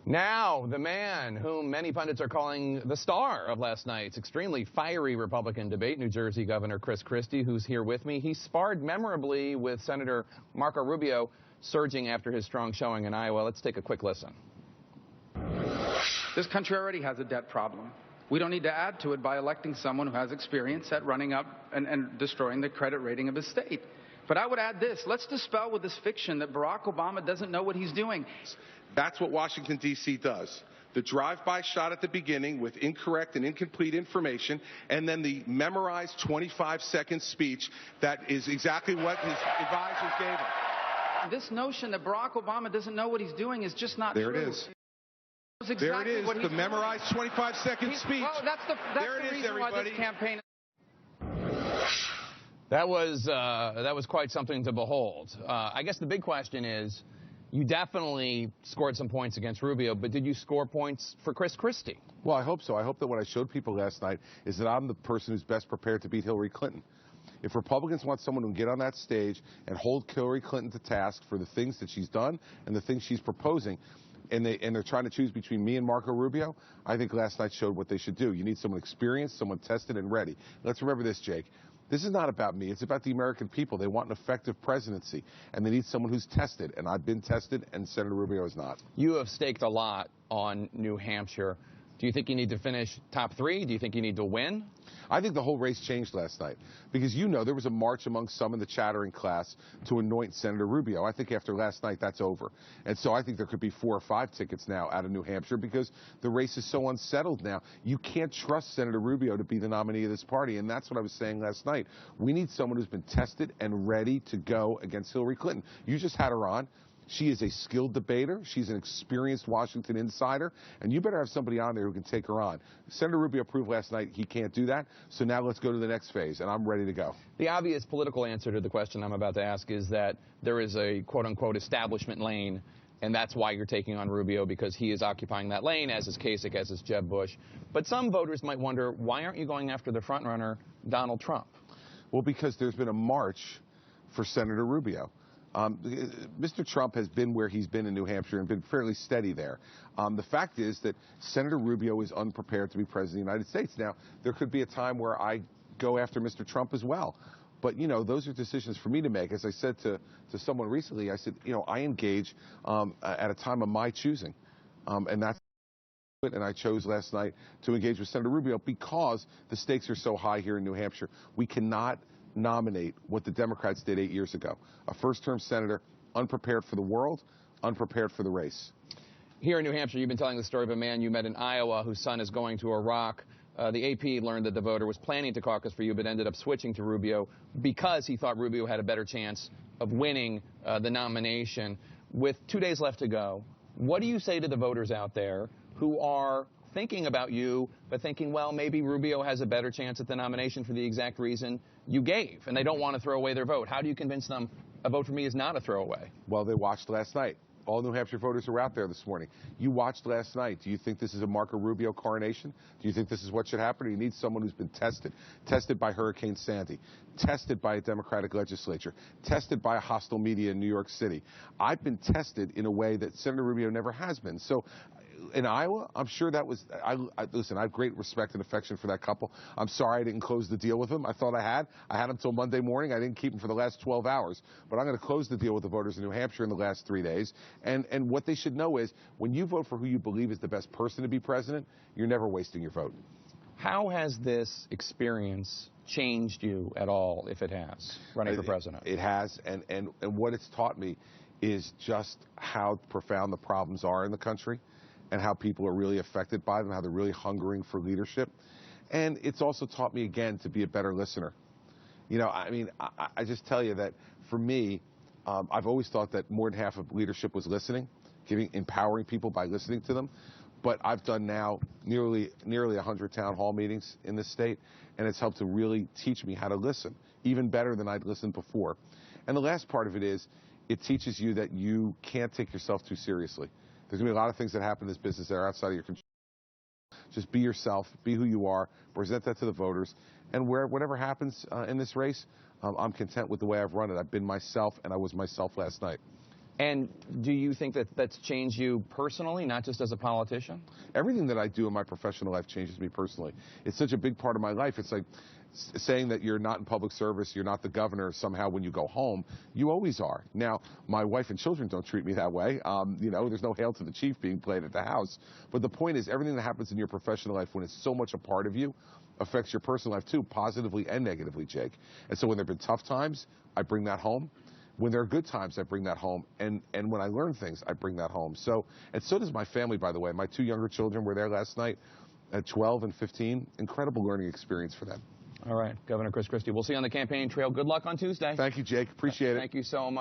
Now, the man whom many pundits are calling the star of last night's extremely fiery Republican debate, New Jersey Governor Chris Christie, who's here with me. He sparred memorably with Senator Marco Rubio, surging after his strong showing in Iowa. Let's take a quick listen. This country already has a debt problem. We don't need to add to it by electing someone who has experience at running up and destroying the credit rating of his state. But I would add this. Let's dispel with this fiction that Barack Obama doesn't know what he's doing. That's what Washington, D.C. does. The drive-by shot at the beginning with incorrect and incomplete information, and then the memorized 25-second speech that is exactly what his advisors gave him. This notion that Barack Obama doesn't know what he's doing is just not true. There it is. Exactly there it is, what the memorized 25-second speech. Well, that's the reason why this campaign. That was quite something to behold. I guess the big question is, you definitely scored some points against Rubio, but did you score points for Chris Christie? Well, I hope so. I hope that what I showed people last night is that I'm the person who's best prepared to beat Hillary Clinton. If Republicans want someone who can get on that stage and hold Hillary Clinton to task for the things that she's done and the things she's proposing, and they're trying to choose between me and Marco Rubio, I think last night showed what they should do. You need someone experienced, someone tested and ready. Let's remember this, Jake. This is not about me. It's about the American people. They want an effective presidency, and they need someone who's tested. And I've been tested, and Senator Rubio is not. You have staked a lot on New Hampshire. Do you think you need to finish top three? Do you think you need to win? I think the whole race changed last night because, you know, there was a march among some in the chattering class to anoint Senator Rubio. I think after last night, that's over. And so I think there could be 4 or 5 tickets now out of New Hampshire because the race is so unsettled now. You can't trust Senator Rubio to be the nominee of this party. And that's what I was saying last night. We need someone who's been tested and ready to go against Hillary Clinton. You just had her on. She is a skilled debater. She's an experienced Washington insider, and you better have somebody on there who can take her on. Senator Rubio proved last night he can't do that, so now let's go to the next phase, and I'm ready to go. The obvious political answer to the question I'm about to ask is that there is a quote-unquote establishment lane, and that's why you're taking on Rubio, because he is occupying that lane, as is Kasich, as is Jeb Bush. But some voters might wonder, why aren't you going after the frontrunner, Donald Trump? Well, because there's been a march for Senator Rubio. Mr. Trump has been where he's been in New Hampshire and been fairly steady there. The fact is that Senator Rubio is unprepared to be president of the United States. Now, there could be a time where I go after Mr. Trump as well. But, you know, those are decisions for me to make. As I said to someone recently, I said, you know, I engage at a time of my choosing. And that's and I chose last night to engage with Senator Rubio because the stakes are so high here in New Hampshire. We cannot nominate what the Democrats did 8 years ago. A first-term senator, unprepared for the world, unprepared for the race. Here in New Hampshire, you've been telling the story of a man you met in Iowa whose son is going to Iraq. The AP learned that the voter was planning to caucus for you, but ended up switching to Rubio because he thought Rubio had a better chance of winning the nomination. With 2 days left to go, what do you say to the voters out there who are thinking about you, but thinking, well, maybe Rubio has a better chance at the nomination for the exact reason you gave, and they don't want to throw away their vote? How do you convince them a vote for me is not a throwaway? Well, they watched last night. All New Hampshire voters are out there this morning. You watched last night. Do you think this is a Marco Rubio coronation? Do you think this is what should happen? Or you need someone who's been tested by Hurricane Sandy, tested by a Democratic legislature, tested by a hostile media in New York City. I've been tested in a way that Senator Rubio never has been. So in Iowa, I'm sure that was, listen, I have great respect and affection for that couple. I'm sorry I didn't close the deal with him. I thought I had. I had him till Monday morning. I didn't keep him for the last 12 hours. But I'm going to close the deal with the voters in New Hampshire in the last 3 days. And what they should know is when you vote for who you believe is the best person to be president, you're never wasting your vote. How has this experience changed you at all, if it has, running for president? It has. And what it's taught me is just how profound the problems are in the country, and how people are really affected by them, how they're really hungering for leadership. And it's also taught me, again, to be a better listener. You know, I mean, I just tell you that for me, I've always thought that more than half of leadership was listening, empowering people by listening to them. But I've done now nearly 100 town hall meetings in this state, and it's helped to really teach me how to listen, even better than I'd listened before. And the last part of it is, it teaches you that you can't take yourself too seriously. There's going to be a lot of things that happen in this business that are outside of your control. Just be yourself, be who you are, present that to the voters, and whatever happens in this race, I'm content with the way I've run it. I've been myself, and I was myself last night. And do you think that that's changed you personally, not just as a politician? Everything that I do in my professional life changes me personally. It's such a big part of my life. It's like saying that you're not in public service, you're not the governor somehow when you go home. You always are. Now, my wife and children don't treat me that way. You know, there's no Hail to the Chief being played at the house. But the point is, everything that happens in your professional life, when it's so much a part of you, affects your personal life too, positively and negatively, Jake. And so when there have been tough times, I bring that home. When there are good times, I bring that home. And when I learn things, I bring that home. So, and so does my family, by the way. My 2 younger children were there last night at 12 and 15. Incredible learning experience for them. All right, Governor Chris Christie. We'll see you on the campaign trail. Good luck on Tuesday. Thank you, Jake. Appreciate it. Thank you so much.